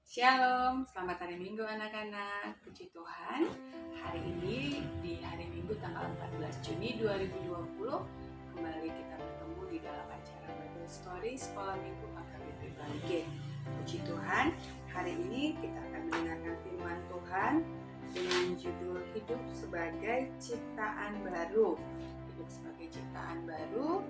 Shalom, selamat hari Minggu anak-anak. Puji Tuhan, hari ini di hari Minggu tanggal 14 Juni 2020 kembali kita bertemu di dalam acara Bible Story Sekolah Minggu AKBP Bali. Puji Tuhan, hari ini kita akan mendengarkan firman Tuhan dengan judul Hidup sebagai Ciptaan Baru. Hidup sebagai ciptaan baru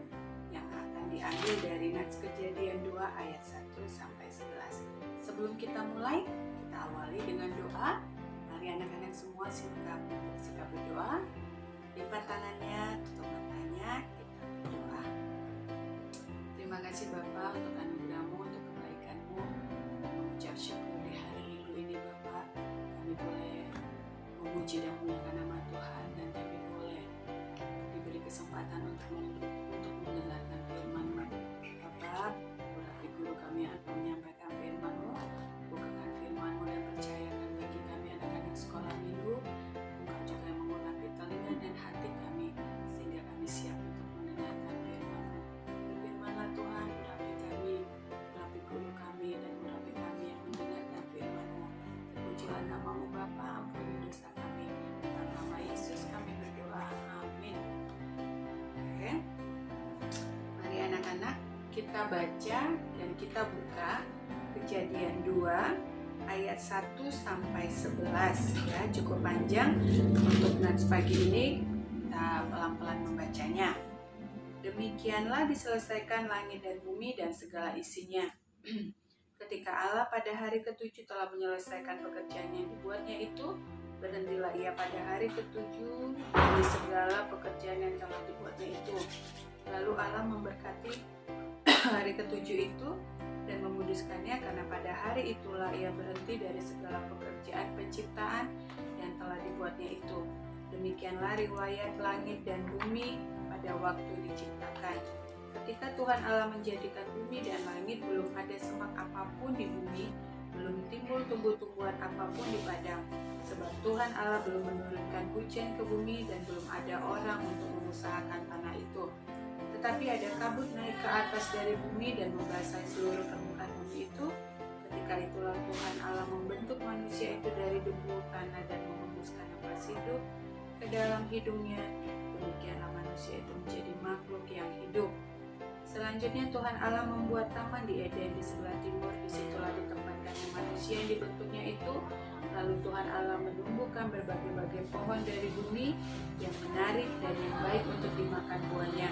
yang akan diambil dari Nats Kejadian 2 ayat 1 sampai 11. Sebelum kita mulai, kita awali dengan doa. Mari anak-anak semua sikap berdoa. Lipat tangannya, tutup matanya, kita berdoa. Terima kasih Bapa untuk anugerah-Mu, untuk kebaikan-Mu. Kami mengucap syukur di hari Minggu ini Bapa. Kami boleh memuji dan memuliakan nama Tuhan, dan kami boleh diberi kesempatan untuk mendengarkan firman-Mu. Bapa, urapi guru kami akan menyampaikan firman-Mu. Bukakan firman-Mu dan percayakan bagi kami anak-anak sekolah minggu. Engkau juga yang mengurapi telinga dan hati kami, sehingga kami siap untuk mendengarkan firman-Mu. Berfirmanlah Tuhan, urapi kami, urapi guru kami, dan urapi kami yang mendengarkan firman-Mu. Terpujilah nama-Mu Bapa, ampuni dosa kami. Dalam nama Yesus kami berdoa, amin. Oke. Mari anak-anak, kita baca dan kita buka Kejadian 2 ayat 1 sampai 11 ya, cukup panjang. Untuk nats pagi ini kita pelan-pelan membacanya. Demikianlah diselesaikan langit dan bumi dan segala isinya. Ketika Allah pada hari ketujuh telah menyelesaikan pekerjaan yang dibuatnya itu, berhentilah ia pada hari ketujuh dari segala pekerjaan yang telah dibuatnya itu. Lalu Allah memberkati hari ketujuh itu dan memuduskannya, karena pada hari itulah ia berhenti dari segala pekerjaan penciptaan yang telah dibuatnya itu. Demikianlah riwayat langit dan bumi pada waktu diciptakan. Ketika Tuhan Allah menjadikan bumi dan langit, belum ada semak apapun di bumi, belum timbul tumbuh-tumbuhan apapun di padang, sebab Tuhan Allah belum menurunkan hujan ke bumi dan belum ada orang untuk mengusahakan tanah itu. Tetapi ada kabut naik ke atas dari bumi dan membasahi seluruh permukaan bumi itu. Ketika itulah Tuhan Allah membentuk manusia itu dari debu tanah dan mengembuskan nafas hidup ke dalam hidungnya. Demikianlah manusia itu menjadi makhluk yang hidup. Selanjutnya Tuhan Allah membuat taman di Eden di sebelah timur. Disitulah ditempatkannya manusia yang dibentuknya itu. Lalu Tuhan Allah menumbuhkan berbagai-bagai pohon dari bumi yang menarik dan yang baik untuk dimakan buahnya,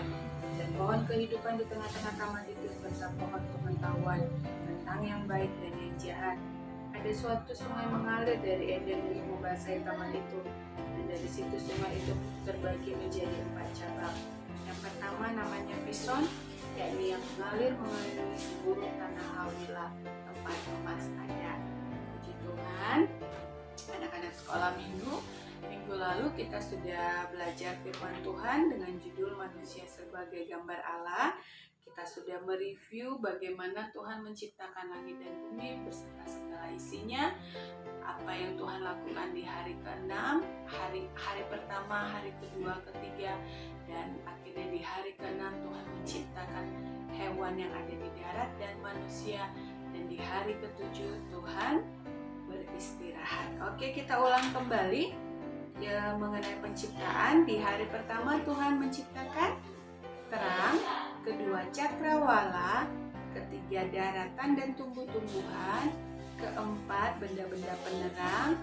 dan pohon kehidupan di tengah-tengah taman itu, serta pohon pengetahuan tentang yang baik dan yang jahat. Ada suatu sungai mengalir dari Eden untuk membasahi taman itu, dan dari situ sungai itu terbagi menjadi 4 cabang. Yang pertama namanya Pison, yakni yang mengalir mengelilingi seluruh tanah Hawilah, tempat emas ada. Puji Tuhan. Anak-anak sekolah minggu lalu kita sudah belajar firman Tuhan dengan judul Manusia sebagai Gambar Allah. Kita sudah mereview bagaimana Tuhan menciptakan langit dan bumi beserta segala isinya, apa yang Tuhan lakukan di hari ke-6, hari pertama, hari kedua, ketiga, dan akhirnya di hari ke-6 Tuhan menciptakan hewan yang ada di darat dan manusia, dan di hari ke-7 Tuhan beristirahat. Oke, kita ulang kembali ya, mengenai penciptaan. Di hari pertama Tuhan menciptakan terang, kedua cakrawala, ketiga daratan dan tumbuh-tumbuhan, keempat benda-benda penerang,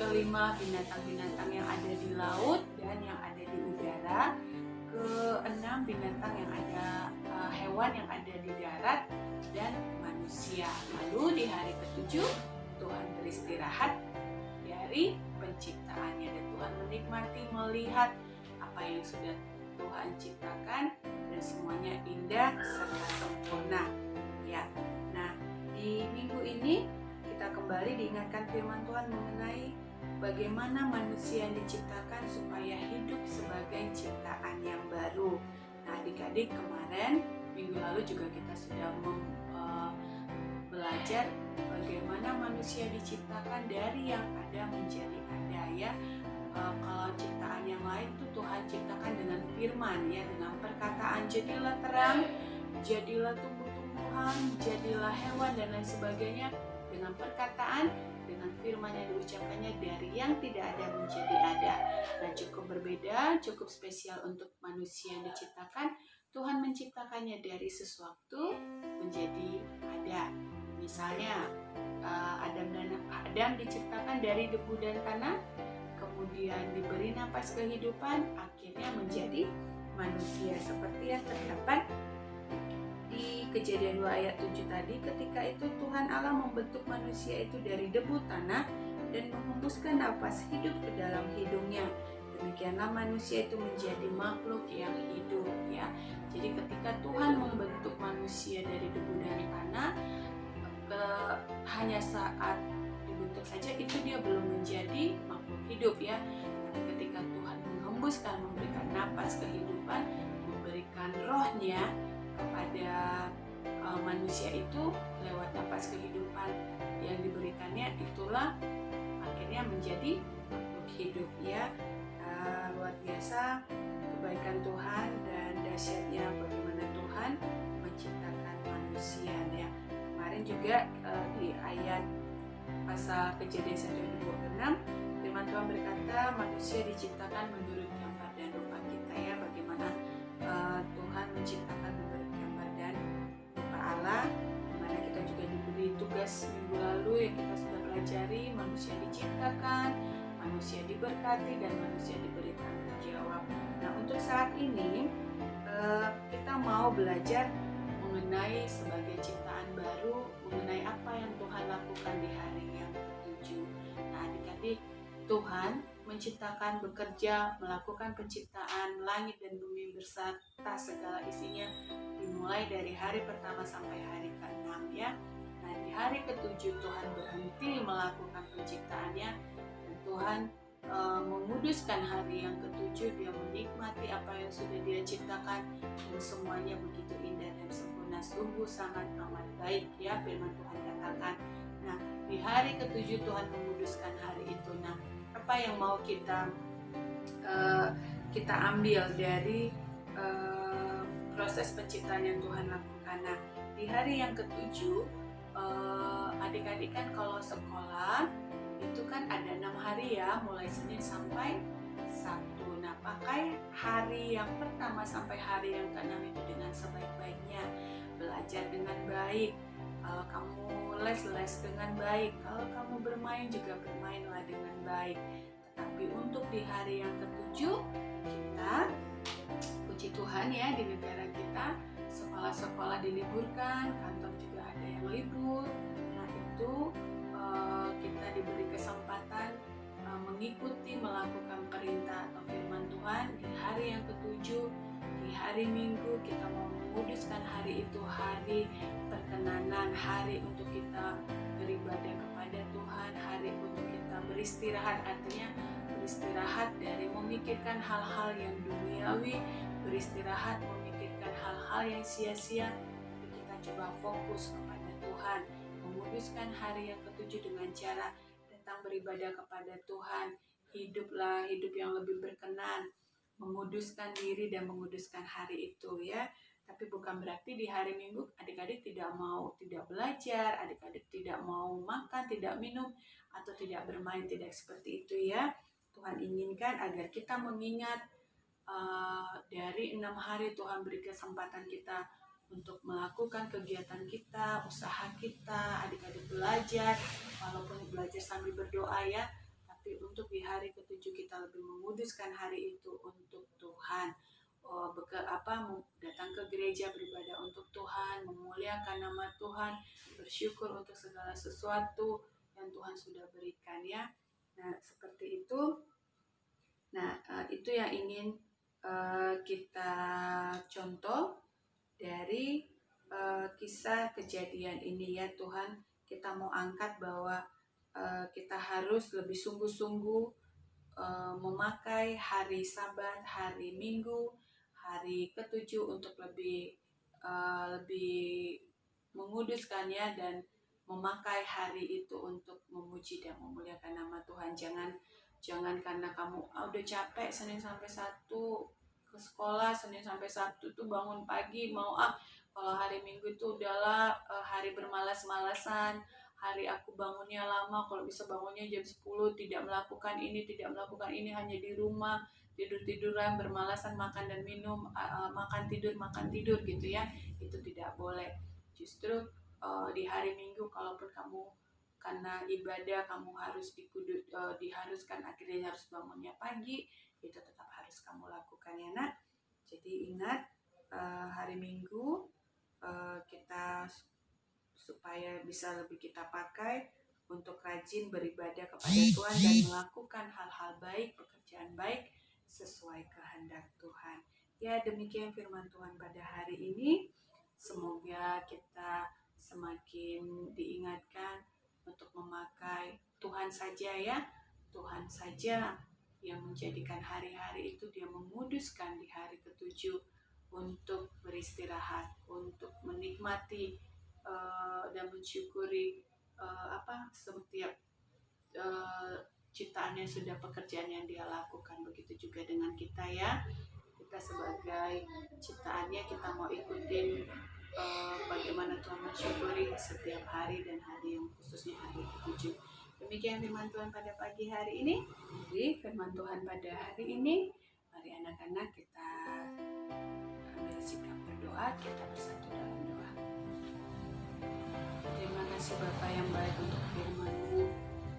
kelima binatang-binatang yang ada di laut dan yang ada di udara, keenam binatang yang ada, hewan yang ada di darat, dan manusia. Lalu di hari ketujuh Tuhan beristirahat dari penciptaannya, dan Tuhan menikmati melihat apa yang sudah Tuhan ciptakan, dan semuanya indah serta sempurna ya. Nah, di minggu ini kita kembali diingatkan firman Tuhan mengenai bagaimana manusia yang diciptakan supaya hidup sebagai ciptaan yang baru. Nah, adik-adik, kemarin minggu lalu juga kita sudah belajar bagaimana manusia diciptakan dari yang ada menjadi ada ya. Kalau ciptaan yang lain tuh Tuhan ciptakan dengan firman ya, dengan perkataan jadilah terang, jadilah tumbuh-tumbuhan, jadilah hewan dan lain sebagainya. dengan perkataan, dengan firman yang diucapkannya, dari yang tidak ada menjadi ada. Nah, cukup berbeda, cukup spesial untuk manusia yang diciptakan. Tuhan menciptakannya dari sesuatu menjadi ada. Misalnya Adam diciptakan dari debu dan tanah, kemudian diberi napas kehidupan, akhirnya menjadi manusia seperti yang terdapat di Kejadian 2 ayat 7 tadi. Ketika itu Tuhan Allah membentuk manusia itu dari debu tanah dan menghembuskan napas hidup ke dalam hidungnya. Demikianlah manusia itu menjadi makhluk yang hidup, ya. Jadi ketika Tuhan membentuk manusia dari debu dan tanah, hanya saat dibentuk saja itu dia belum menjadi makhluk hidup, ya. Tapi ketika Tuhan menghembuskan, memberikan napas kehidupan, memberikan rohnya kepada manusia itu lewat napas kehidupan yang diberikannya, itulah akhirnya menjadi makhluk hidup, ya. Luar biasa kebaikan Tuhan dan dahsyatnya bagaimana Tuhan menciptakan manusia, ya. Kemarin juga di ayat pasal Kejadian 1:26 firman Tuhan berkata manusia diciptakan menurut gambar dan rupa kita, ya. Bagaimana Tuhan menciptakan menurut gambar dan rupa Allah, dimana kita juga diberi tugas minggu lalu yang kita sudah pelajari, manusia diciptakan, manusia diberkati, dan manusia diberi tanggung jawab. Nah, untuk saat ini kita mau belajar mengenai sebagai ciptaan baru, mengenai apa yang Tuhan lakukan di hari yang ke-7. Nah, adik-adik, Tuhan menciptakan, bekerja, melakukan penciptaan langit dan bumi berserta segala isinya dimulai dari hari pertama sampai hari ke-6, ya. Nah, di hari ke-7 Tuhan berhenti melakukan penciptaannya dan Tuhan menguduskan hari yang ke-7. Dia menikmati apa yang sudah Dia ciptakan dan semuanya begitu indah dan sempurna, sungguh sangat amat baik, ya, firman Tuhan katakan. Nah, di hari ke-7 Tuhan menguduskan hari itu. Nah, apa yang mau kita ambil dari proses penciptaan yang Tuhan lakukan? Nah, di hari yang ke-7 adik-adik kan kalau sekolah itu kan ada 6 hari, ya, mulai Senin sampai Sabtu. Nah, pakai hari yang pertama sampai hari yang ke-6 itu dengan sebaik-baiknya, belajar dengan baik. Kalau kamu les dengan baik, kalau kamu bermain juga bermainlah dengan baik. Tetapi untuk di hari yang ke-7 kita, puji Tuhan, ya, di negara kita sekolah-sekolah diliburkan, kantor juga ada yang libur. Nah, itu kita diberi kesempatan mengikuti, melakukan perintah atau firman Tuhan di hari yang ke-7. Di hari Minggu kita mau menguduskan hari itu, hari perkenanan, hari untuk kita beribadah kepada Tuhan, hari untuk kita beristirahat, artinya beristirahat dari memikirkan hal-hal yang duniawi, beristirahat memikirkan hal-hal yang sia-sia. Kita coba fokus kepada Tuhan, menguduskan hari yang ke-7 dengan cara datang beribadah kepada Tuhan, hiduplah hidup yang lebih berkenan, menguduskan diri dan menguduskan hari itu, ya. Tapi bukan berarti di hari Minggu adik-adik tidak belajar, adik-adik tidak mau makan, tidak minum, atau tidak bermain, tidak seperti itu, ya. Tuhan inginkan agar kita mengingat dari 6 hari Tuhan beri kesempatan kita untuk melakukan kegiatan kita, usaha kita, adik-adik belajar, walaupun belajar sambil berdoa, ya. Tapi untuk di hari ke-7 kita lebih menguduskan hari itu untuk Tuhan. Datang ke gereja beribadah untuk Tuhan, memuliakan nama Tuhan, bersyukur untuk segala sesuatu yang Tuhan sudah berikan, ya. Nah, seperti itu. Nah, itu yang ingin kita contoh dari kisah kejadian ini, ya. Tuhan, kita mau angkat bahwa kita harus lebih sungguh-sungguh memakai hari Sabat, hari Minggu, hari ke-7 untuk lebih menguduskannya dan memakai hari itu untuk memuji dan memuliakan nama Tuhan. Jangan karena kamu udah capek Senin sampai Sabtu ke sekolah, Senin sampai Sabtu tuh bangun pagi mau kalau hari Minggu itu udahlah hari bermalas-malasan, hari aku bangunnya lama, kalau bisa bangunnya jam 10, tidak melakukan ini, hanya di rumah, tidur-tiduran, bermalasan makan dan minum, makan tidur gitu ya. Itu tidak boleh. Justru di hari Minggu, kalaupun kamu karena ibadah kamu harus diharuskan akhirnya harus bangunnya pagi, itu tetap harus kamu lakukan ya nak. Jadi ingat, hari Minggu kita supaya bisa lebih kita pakai untuk rajin beribadah kepada Tuhan dan melakukan hal-hal baik, pekerjaan baik sesuai kehendak Tuhan. Ya, demikian firman Tuhan pada hari ini. Semoga kita semakin diingatkan untuk memakai Tuhan saja ya. Tuhan saja yang menjadikan hari-hari itu, Dia menguduskan di hari ketujuh untuk beristirahat, untuk menikmati dan mensyukuri setiap ciptaan yang sudah, pekerjaan yang Dia lakukan. Begitu juga dengan kita ya, kita sebagai ciptaannya, kita mau ikutin bagaimana Tuhan mensyukuri setiap hari dan hari yang khususnya hari ketujuh. Demikian firman Tuhan pada pagi hari ini. Jadi firman Tuhan pada hari ini, mari anak-anak kita ambil sikap berdoa, kita bersatu dalam doa. Terima kasih Bapa yang baik untuk firman-Mu.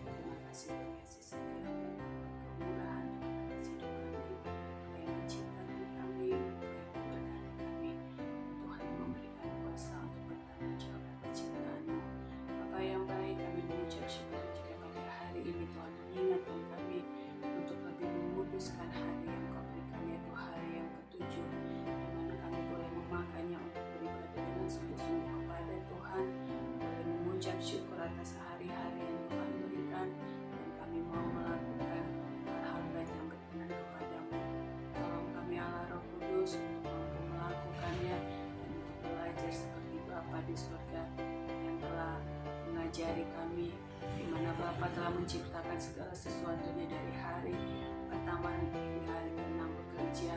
Terima kasih Tuhan kasih setia kemurahan, terima kasih Tuhan yang mencintai kami, yang memberkati kami. Tuhan yang memberikan kuasa untuk bertanggung jawab atas ciptaan-Mu. Bapa yang baik, kami mengucap syukur jika pada hari ini Tuhan mengingatkan kami untuk lebih menguduskan hari yang Kau berikan, yaitu hari yang ketujuh, di mana kami boleh memakainya untuk beribadah dengan sungguh-sungguh kepada Tuhan, boleh mengucap syukur atas hari-hari yang Tuhan berikan, dan kami mau melakukan hal-hal baik yang berkenan kepadamu. Tolong kami Allah Roh Kudus untuk mampu melakukannya dan untuk belajar seperti Bapa di surga yang telah mengajari kami, di mana Bapa telah menciptakan segala sesuatunya dari hari pertama hingga hari ke-6 bekerja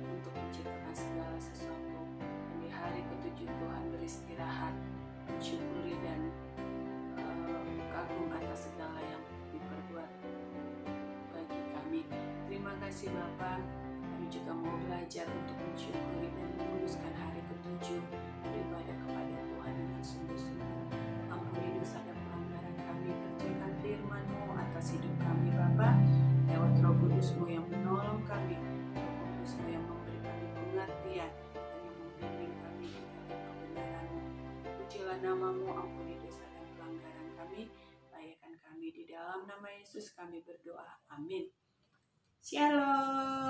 untuk menciptakan segala sesuatu, dan di hari ketujuh Tuhan beristirahat, mensyukuri dan kagum atas segala yang diperbuat bagi kami. Terima kasih Bapa. Kami juga mau belajar untuk mensyukuri dan menguduskan hari ketujuh, beribadah kepada Tuhan dengan sungguh-sungguh. Ampuni dosa dan pelanggaran kami, kerjakan firman-Mu atas hidup kami Bapa, lewat Roh Kudus-Mu yang menolong kami, Roh Kudus-Mu yang memberi kami pengertian dan yang membimbing kami di dalam kebenaran-Mu. Pujilah nama-Mu, ampuni dosa dan pelanggaran kami, layakan kami. Di dalam nama Yesus kami berdoa, amin. Shalom.